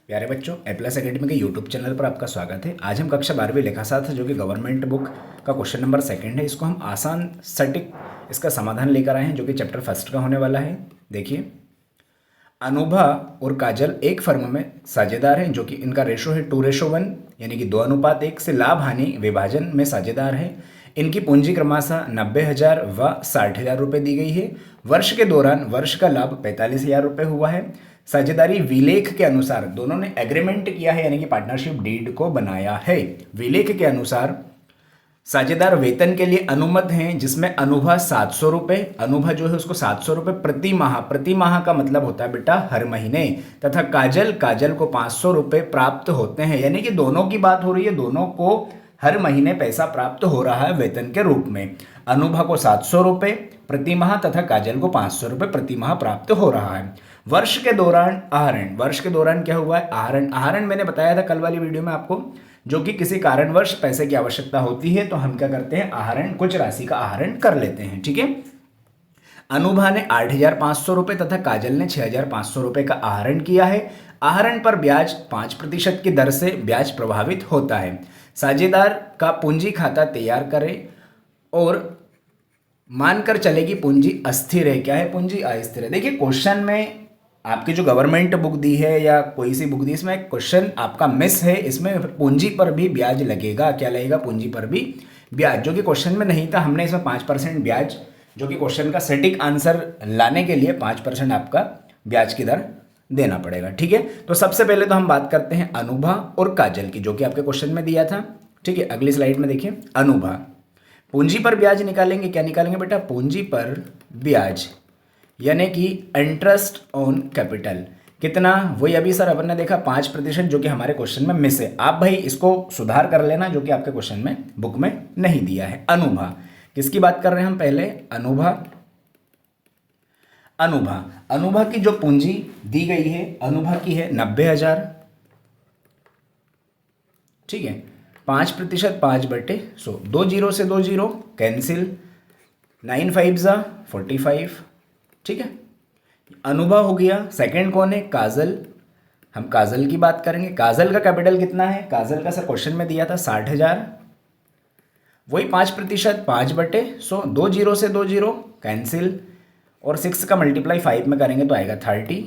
प्यारे बच्चों, ए plus academy के यूट्यूब चैनल पर आपका स्वागत है। आज हम कक्षा 12वीं लेखा शास्त्र जो कि गवर्नमेंट बुक का क्वेश्चन नंबर 2 है, इसको हम आसान सटीक इसका समाधान लेकर आए हैं जो कि चैप्टर 1 का होने वाला है। देखिए, अनुभा और काजल एक फर्म में साझेदार हैं जो कि इनका रेशो है 2:1 यानी कि 2:1 से लाभ हानि विभाजन में साझेदार है। इनकी पूंजी क्रमशः 90,000 व 60,000 रुपये दी गई है। वर्ष के दौरान वर्ष का लाभ 45,000 रुपये हुआ है। साझेदारी विलेख के अनुसार दोनों ने एग्रीमेंट किया है यानी कि पार्टनरशिप डीड को बनाया है। विलेख के अनुसार साझेदार वेतन के लिए अनुमत हैं जिसमें अनुभा 700 रुपये, अनुभा जो है उसको 700 रुपये प्रति माह का मतलब होता है बेटा हर महीने, तथा काजल को 500 रुपये प्राप्त होते हैं। यानी कि दोनों की बात हो रही है, दोनों को हर महीने पैसा प्राप्त हो रहा है वेतन के रूप में। अनुभा को 700 रुपये प्रति माह तथा काजल को 500 रुपये प्रति माह प्राप्त हो रहा है। वर्ष के दौरान आहरण, वर्ष के दौरान क्या हुआ है? आहरण मैंने बताया था कल वाली वीडियो में आपको, जो कि किसी कारणवश पैसे की आवश्यकता होती है तो हम क्या करते हैं, आहरण, कुछ राशि का आहरण कर लेते हैं। ठीक है, अनुभा ने 8,500 रुपये तथा काजल ने 6,500 रुपये का आहरण किया है। आहरण पर ब्याज 5% की दर से ब्याज प्रभावित होता है। साझेदार का पूंजी खाता तैयार करें और मानकर चले कि पूंजी अस्थिर है। क्या है? पूंजी अस्थिर है। देखिए, क्वेश्चन में आपकी जो गवर्नमेंट बुक दी है या कोई सी बुक दी, इसमें क्वेश्चन आपका मिस है। इसमें पूंजी पर भी ब्याज लगेगा। क्या लगेगा? पूंजी पर भी ब्याज, जो कि क्वेश्चन में नहीं था। हमने इसमें 5% ब्याज, जो कि क्वेश्चन का सटीक आंसर लाने के लिए 5% आपका ब्याज की दर देना पड़ेगा। ठीक है, तो सबसे पहले तो हम बात करते हैं अनुभा और काजल की, जो कि आपके क्वेश्चन में दिया था। ठीक है, अगली स्लाइड में देखिए, अनुभा पूंजी पर ब्याज निकालेंगे। क्या निकालेंगे बेटा? पूंजी पर ब्याज, यानी कि इंटरेस्ट ऑन कैपिटल। कितना? वही अभी सर अपन ने देखा 5%, जो कि हमारे क्वेश्चन में मिस है। आप भाई इसको सुधार कर लेना, जो कि आपके क्वेश्चन में बुक में नहीं दिया है। अनुभा, किसकी बात कर रहे हैं हम? पहले अनुभा की जो पूंजी दी गई है, अनुभा की है 90,000। ठीक है, 5%, 5/100, 2 जीरो से 2 जीरो कैंसिल, 9 5 जा 45। ठीक है, अनुभा हो गया। सेकंड कौन है? काजल। हम काजल की बात करेंगे। काजल का कैपिटल कितना है? काजल का सर क्वेश्चन में दिया था 60,000। वही 5%, 5/100, 2 जीरो से 2 जीरो कैंसिल, और 6 का मल्टीप्लाई 5 में करेंगे तो आएगा 30।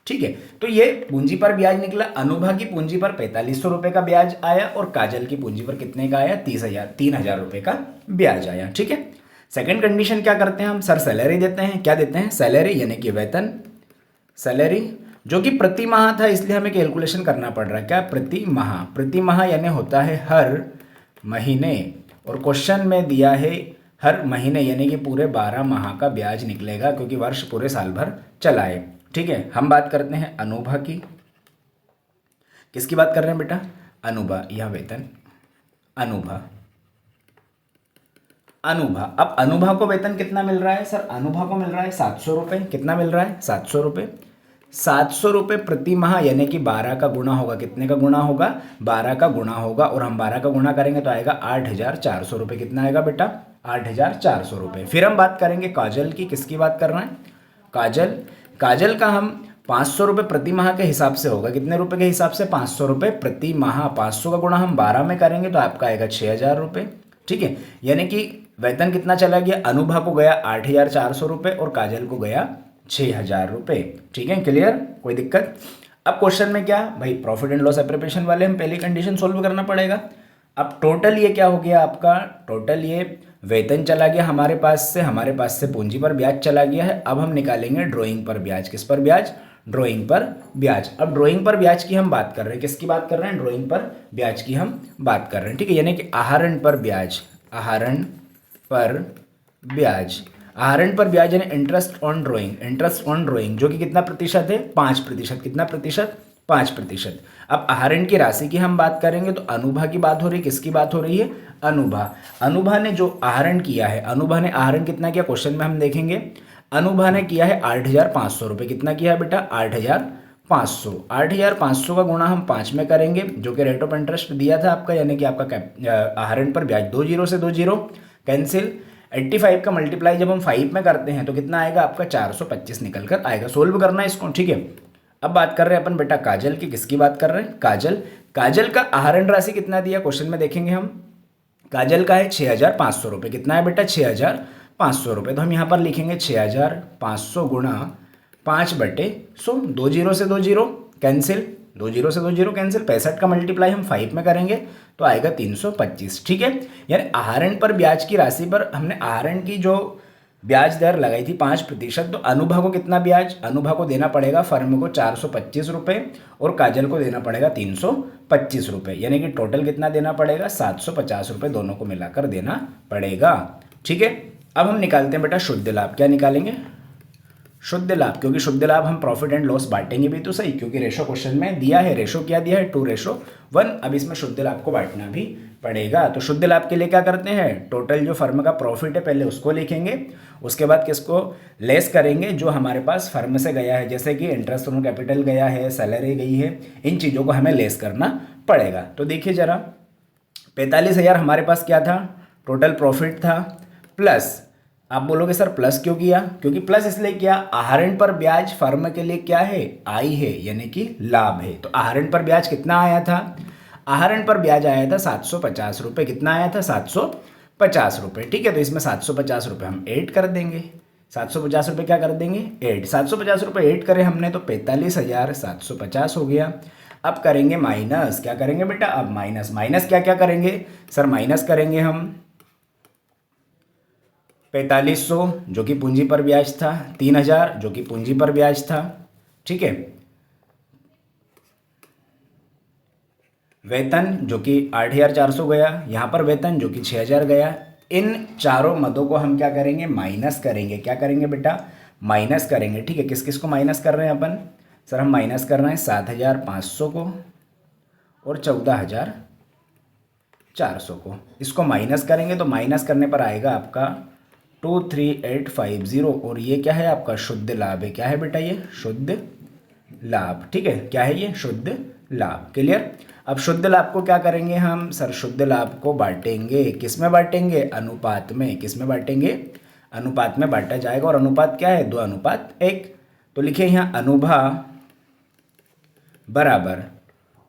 ठीक है, तो ये पूंजी पर ब्याज निकला। अनुभा की पूंजी पर 4500 रुपये का ब्याज आया और काजल की पूंजी पर कितने का आया? 3,000 रुपये का ब्याज आया। ठीक है, सेकंड कंडीशन क्या करते हैं हम? सर सैलरी देते हैं। क्या देते हैं? सैलरी, यानी कि वेतन। सैलरी जो कि प्रति माह था, इसलिए हमें कैलकुलेशन करना पड़ रहा है। क्या? प्रति माह। प्रति माह यानी होता है हर महीने, और क्वेश्चन में दिया है हर महीने, यानी कि पूरे 12 माह का ब्याज निकलेगा, क्योंकि वर्ष पूरे साल भर चला है। ठीक है, हम बात करते हैं अनुभा की। किसकी बात कर रहे हैं बेटा? अनुभा, यह वेतन अनुभा। अब अनुभा को वेतन कितना मिल रहा है? सर अनुभा को मिल रहा है 700 रुपये। कितना मिल रहा है? 700 रुपये। 700 रुपये प्रति माह, यानी कि 12 का गुणा होगा। कितने का गुणा होगा? 12 का गुणा होगा, और हम 12 का गुणा करेंगे तो आएगा 8,400 रुपये। कितना आएगा बेटा? 8,400 रुपये। फिर हम बात करेंगे काजल की। किसकी बात कर रहे हैं? काजल का हम 500 रुपये प्रति माह के हिसाब से होगा। कितने रुपए के हिसाब से? 500 रुपये प्रति माह। 500 का गुणा हम 12 में करेंगे तो आपका आएगा 6,000 रुपये। ठीक है, यानी कि वेतन कितना चला गया? अनुभा को गया 8,400 रुपये और काजल को गया 6,000 रुपये। ठीक है, क्लियर? कोई दिक्कत? अब क्वेश्चन में क्या भाई, प्रॉफिट एंड लॉस एप्रोप्रिएशन वाले हम पहली कंडीशन सोल्व करना पड़ेगा। अब टोटल ये क्या हो गया आपका? टोटल ये वेतन चला गया हमारे पास से पूंजी पर ब्याज चला गया है। अब हम निकालेंगे ड्राइंग पर ब्याज। किस पर ब्याज? ड्राइंग पर ब्याज। अब ड्राइंग पर ब्याज की हम बात कर रहे हैं। किसकी बात कर रहे हैं? ड्राइंग पर ब्याज की हम बात कर रहे हैं। ठीक है, यानी कि आहरण पर ब्याज। आहरण पर ब्याज यानी इंटरेस्ट ऑन ड्राइंग, जो कि कितना प्रतिशत है? 5%। कितना प्रतिशत? 5%। अब आहरण की राशि की हम बात करेंगे तो अनुभा की बात हो रही है। किसकी बात हो रही है? अनुभा ने जो आहरण किया है, अनुभा ने आहरण कितना किया? क्वेश्चन में हम देखेंगे। अनुभा ने किया है 8,500 रुपये। कितना किया है बेटा? 8,500। 8,500 का गुणा हम 5 में करेंगे, जो कि रेट ऑफ इंटरेस्ट दिया था आपका, यानी कि आपका आहरण पर ब्याज 2 जीरो से 2 जीरो कैंसिल। 85 का मल्टीप्लाई जब हम 5 में करते हैं तो कितना आएगा आपका? 425 निकल कर आएगा। सोल्व करना है इसको। ठीक है, अब बात कर रहे हैं अपन बेटा काजल की। किसकी बात कर रहे हैं? काजल। काजल का आहरण राशि कितना दिया क्वेश्चन में देखेंगे हम। काजल का है 6,500 रुपये। कितना है बेटा? 6,500 रुपये। तो हम यहाँ पर लिखेंगे 6,500 गुणा 5/100। 2 जीरो से 2 जीरो कैंसिल, 2 जीरो से 2 जीरो कैंसिल। 65 का मल्टीप्लाई हम 5 में करेंगे तो आएगा 325। ठीक है, यानी आहरण पर ब्याज की राशि पर हमने आहरण की जो ब्याज दर लगाई थी 5%, तो अनुभा को कितना ब्याज? अनुभा को देना पड़ेगा फर्म को 425 रुपये और काजल को देना पड़ेगा 325 रुपये, यानी कि टोटल कितना देना पड़ेगा? 750 रुपये दोनों को मिलाकर देना पड़ेगा। ठीक है, अब हम निकालते हैं बेटा शुद्ध लाभ। क्या निकालेंगे? शुद्ध लाभ, क्योंकि शुद्ध लाभ हम प्रॉफिट एंड लॉस बांटेंगे भी तो सही, क्योंकि रेशो क्वेश्चन में दिया है। रेशो क्या दिया है? 2:1। अब इसमें शुद्ध लाभ को बांटना भी पड़ेगा। तो शुद्ध लाभ के लिए क्या करते हैं? टोटल जो फर्म का प्रॉफिट है पहले उसको लिखेंगे, उसके बाद किसको लेस करेंगे? जो हमारे पास फर्म से गया है, जैसे कि इंटरेस्ट ऑन कैपिटल गया है, सैलरी गई है, इन चीज़ों को हमें लेस करना पड़ेगा। तो देखिए जरा, 45,000 हमारे पास क्या था? टोटल प्रॉफिट था, प्लस आप बोलोगे सर प्लस क्यों किया? क्योंकि प्लस इसलिए किया, आहरण पर ब्याज फर्म के लिए क्या है? आई है, यानी कि लाभ है। तो आहरण पर ब्याज कितना आया था? आहरण पर ब्याज आया था 750 रुपये। कितना आया था? 750 रुपये। ठीक है, तो इसमें 750 रुपये हम ऐड कर देंगे। 750 रुपये क्या कर देंगे? ऐड। 750 रुपये ऐड करें हमने तो 45,750 हो गया। अब करेंगे माइनस। क्या करेंगे बेटा? अब माइनस। माइनस क्या क्या करेंगे सर? माइनस करेंगे हम 4500 जो कि पूंजी पर ब्याज था, 3,000 जो कि पूंजी पर ब्याज था। ठीक है, वेतन जो कि 8,400 गया, यहाँ पर वेतन जो कि 6,000 गया। इन चारों मदों को हम क्या करेंगे? माइनस करेंगे। क्या करेंगे बेटा? माइनस करेंगे। ठीक है, किस किस को माइनस कर रहे हैं अपन? सर हम माइनस कर रहे हैं 7,500 को और 14,400 को। इसको माइनस करेंगे तो माइनस करने पर आएगा आपका 23,850 और ये क्या है? आपका शुद्ध लाभ है। क्या है बेटा? ये शुद्ध लाभ। ठीक है, क्या है ये? शुद्ध लाभ। क्लियर? अब शुद्ध लाभ को क्या करेंगे हम? सर शुद्ध लाभ को बांटेंगे। किस में बांटेंगे? अनुपात में। किस में बांटेंगे? अनुपात में बांटा जाएगा, और अनुपात क्या है? 2:1। तो लिखिए यहाँ अनुभा बराबर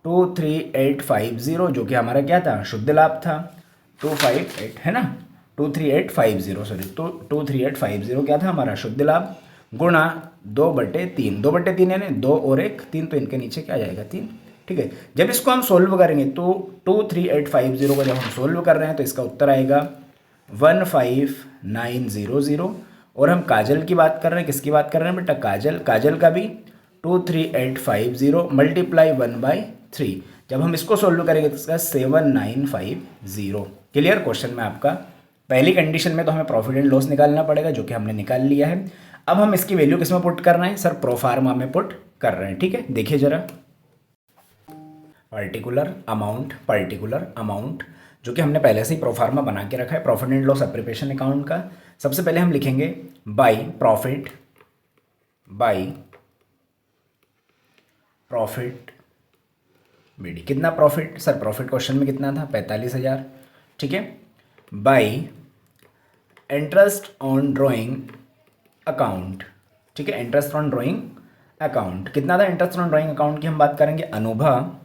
23,850 जो कि हमारा क्या था? शुद्ध लाभ था। 258 है ना, 23,850 सॉरी, तो 23,850 क्या था हमारा? शुद्ध लाभ, गुणा 2/3। 2/3 यानी 2 और 1 3, तो इनके नीचे क्या जाएगा? 3। ठीक है, जब इसको हम सोल्व करेंगे तो 23,850 को जब हम सोल्व कर रहे हैं तो इसका उत्तर आएगा 15,900। और हम काजल की बात कर रहे हैं। किसकी बात कर रहे हैं बेटा? काजल। काजल का भी 23,850 मल्टीप्लाई 1/3। जब हम इसको सोल्व करेंगे तो इसका 7,950। क्लियर? क्वेश्चन में आपका पहली कंडीशन में तो हमें प्रॉफिट एंड लॉस निकालना पड़ेगा, जो कि हमने निकाल लिया है। अब हम इसकी वैल्यू किस में पुट कर रहे हैं? सर प्रोफार्मा में पुट कर रहे हैं। ठीक है, देखिए जरा, पर्टिकुलर अमाउंट जो कि हमने पहले से ही प्रोफार्मा बना के रखा है profit and loss appreciation account का। सबसे पहले हम लिखेंगे बाई प्रॉफिट बीडी। कितना प्रॉफिट? सर प्रॉफिट क्वेश्चन में कितना था? 45,000। ठीक है, by interest on drawing account. ठीक है, इंटरेस्ट ऑन ड्रॉइंग अकाउंट कितना था? इंटरेस्ट ऑन ड्रॉइंग अकाउंट की हम बात करेंगे अनुभा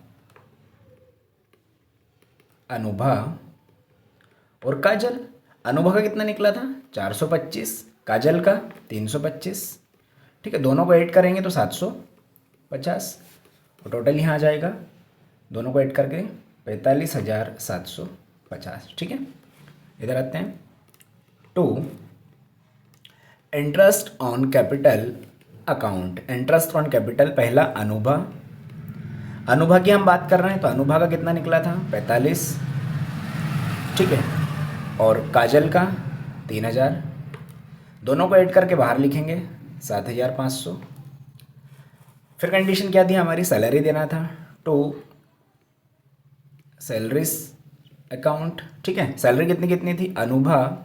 और काजल। अनुभा का कितना निकला था? 425, काजल का 325। ठीक है, दोनों को ऐड करेंगे तो 750 और टोटल यहाँ आ जाएगा दोनों को ऐड करके 45,750। ठीक है, इधर आते हैं। 2 interest on capital account. Interest on capital पहला अनुभा की हम बात कर रहे हैं, तो अनुभा का कितना निकला था? 45। ठीक है, और काजल का 3,000। दोनों को ऐड करके बाहर लिखेंगे 7,500। फिर कंडीशन क्या थी हमारी? सैलरी देना था। 2 सैलरीज अकाउंट। ठीक है, सैलरी कितनी कितनी थी? अनुभा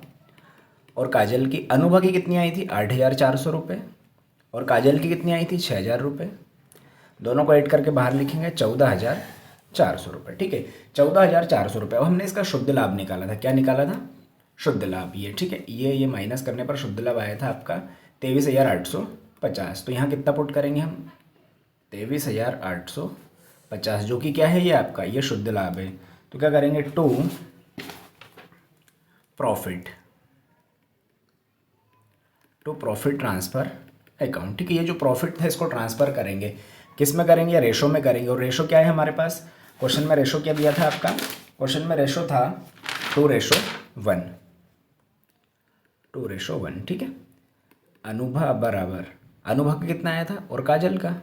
और काजल की, अनुभा की कितनी आई थी? 8,400 रुपये, और काजल की कितनी आई थी? 6,000 रुपये। दोनों को ऐड करके बाहर लिखेंगे 14,400 रुपये। ठीक है, 14,400 रुपये। अब हमने इसका शुद्ध लाभ निकाला था। क्या निकाला था? शुद्ध लाभ ये। ठीक है, ये माइनस करने पर शुद्ध लाभ आया था आपका 23,850। तो यहाँ कितना पुट करेंगे हम? 23,850, जो कि क्या है, ये आपका ये शुद्ध लाभ है। तो क्या करेंगे, टू प्रॉफिट ट्रांसफ़र अकाउंट। ठीक है, ये जो प्रॉफिट है इसको ट्रांसफ़र करेंगे, किस में करेंगे, रेशो में करेंगे। और रेशो क्या है हमारे पास, क्वेश्चन में रेशो क्या दिया था आपका, क्वेश्चन में रेशो था 2:1। ठीक है, अनुभा बराबर, अनुभा का कितना आया था और काजल का,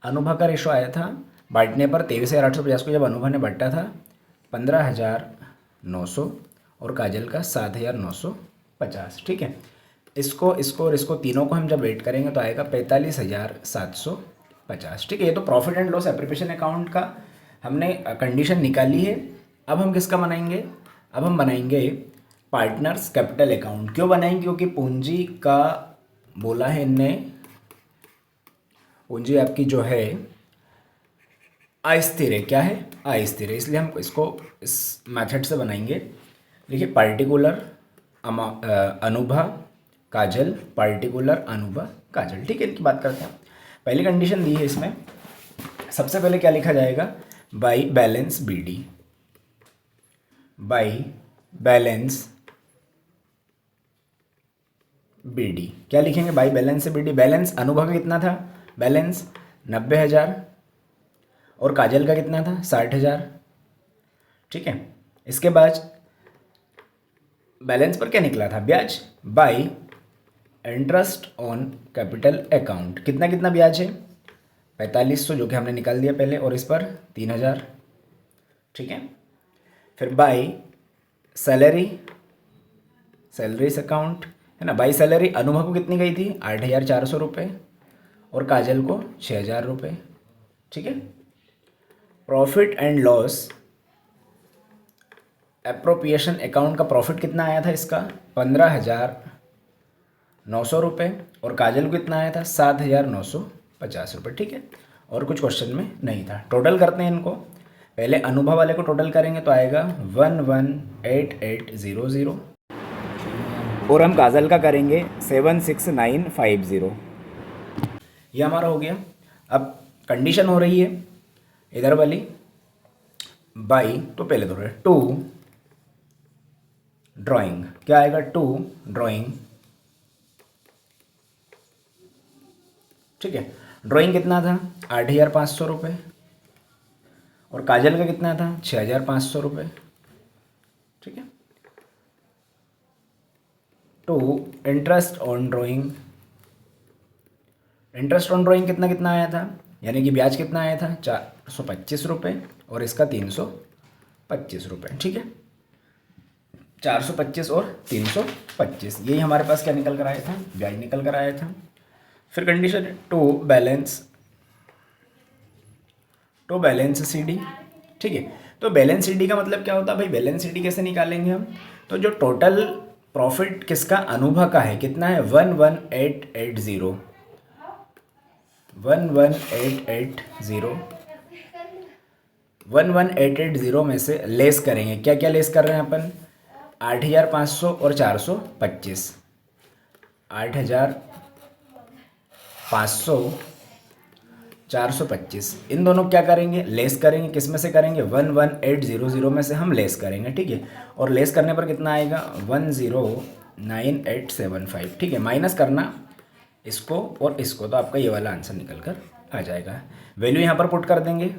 अनुभा का रेशो आया था बांटने पर 23,850 को जब अनुभा ने बांटा था 15,900 और काजल का 7,950। ठीक है, इसको और इसको तीनों को हम जब वेट करेंगे तो आएगा 45,750। ठीक है, ये तो profit and loss appreciation account का हमने कंडीशन निकाली है। अब हम किसका बनाएंगे, अब हम बनाएंगे पार्टनर्स कैपिटल अकाउंट। क्यों बनाएंगे, क्योंकि पूंजी का बोला है इनने, पूंजी आपकी जो है अस्थिर है, क्या है, अस्थिर है, इसलिए हम इसको इस मेथड से बनाएंगे। देखिए, पार्टिकुलर अनुभा काजल, पार्टिकुलर अनुभा काजल। ठीक है, इनकी बात करते हैं। पहली कंडीशन दी है इसमें, सबसे पहले क्या लिखा जाएगा, by balance BD, by balance BD. क्या लिखेंगे, बाई बैलेंस से बीडी। बैलेंस अनुभव का कितना था, बैलेंस 90,000 और काजल का कितना था 60,000। ठीक है, इसके बाद बैलेंस पर क्या निकला था, ब्याज, by interest on capital account. कितना कितना ब्याज है, 4500 जो कि हमने निकाल दिया पहले, और इस पर 3,000। ठीक है, फिर बाई सैलरीज अकाउंट है ना, बाई सैलरी अनुभव को कितनी गई थी 8,400 रुपये और काजल को 6,000 रुपये। ठीक है, profit and loss appropriation account का प्रॉफिट कितना आया था इसका 15,900 रुपये और काजल को कितना आया था 7,950 रुपये। ठीक है, और कुछ क्वेश्चन में नहीं था। टोटल करते हैं इनको, पहले अनुभव वाले को टोटल करेंगे तो आएगा 118800 और हम काजल का करेंगे 76950। ये हमारा हो गया। अब कंडीशन हो रही है इधर वाली, बाई, तो पहले दो टू ड्राइंग, क्या आएगा, टू ड्राइंग। ठीक है, ड्राइंग कितना था 8,500 रुपये और काजल का कितना था 6,500 रुपये। ठीक है, to interest on drawing, interest on drawing कितना कितना आया था, यानी कि ब्याज कितना आया था 425 रुपये और इसका 325 रुपये। ठीक है, 425 और 325, यही हमारे पास क्या निकल कर आया था, ब्याज निकल कर आया था। फिर कंडीशन टू बैलेंस सीडी। ठीक है, तो बैलेंस सीडी का मतलब क्या होता है भाई, बैलेंस सीडी कैसे निकालेंगे हम, तो जो टोटल प्रॉफिट किसका, अनुभव का है, कितना है 11880 11880 में से लेस करेंगे, क्या क्या लेस कर रहे हैं अपन, 8,500 और 425, 8,500 425, इन दोनों क्या करेंगे, लेस करेंगे, किस में से करेंगे 11800 में से हम लेस करेंगे। ठीक है, और लेस करने पर कितना आएगा 109875। ठीक है, माइनस करना इसको और इसको, तो आपका ये वाला आंसर निकल कर आ जाएगा। वैल्यू यहाँ पर पुट कर देंगे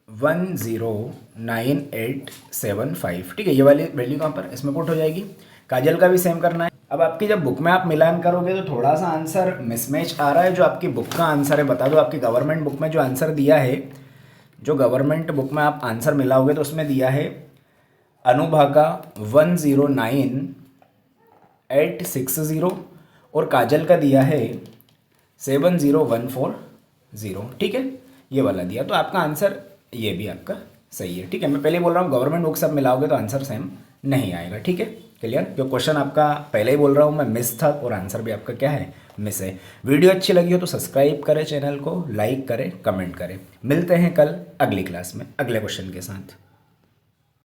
109875। ठीक है, ये वाली वैल्यू कहाँ पर इसमें पुट हो जाएगी। काजल का भी सेम करना है। अब आपकी जब बुक में आप मिलान करोगे तो थोड़ा सा आंसर मिसमैच आ रहा है, जो आपकी बुक का आंसर है, बता दो आपकी गवर्नमेंट बुक में जो आंसर दिया है, जो गवर्नमेंट बुक में आप आंसर मिलाओगे तो उसमें दिया है अनुभा का 109860 और काजल का दिया है 70140। ठीक है, ये वाला दिया, तो आपका आंसर ये भी आपका सही है। ठीक है, मैं पहले बोल रहा हूँ गवर्नमेंट बुक सब मिलाओगे तो आंसर सेम नहीं आएगा। ठीक है, क्लियर, जो क्वेश्चन आपका पहले ही बोल रहा हूँ मैं मिस था और आंसर भी आपका क्या है, मिस है। वीडियो अच्छी लगी हो तो सब्सक्राइब करें चैनल को, लाइक करें, कमेंट करें। मिलते हैं कल अगली क्लास में अगले क्वेश्चन के साथ।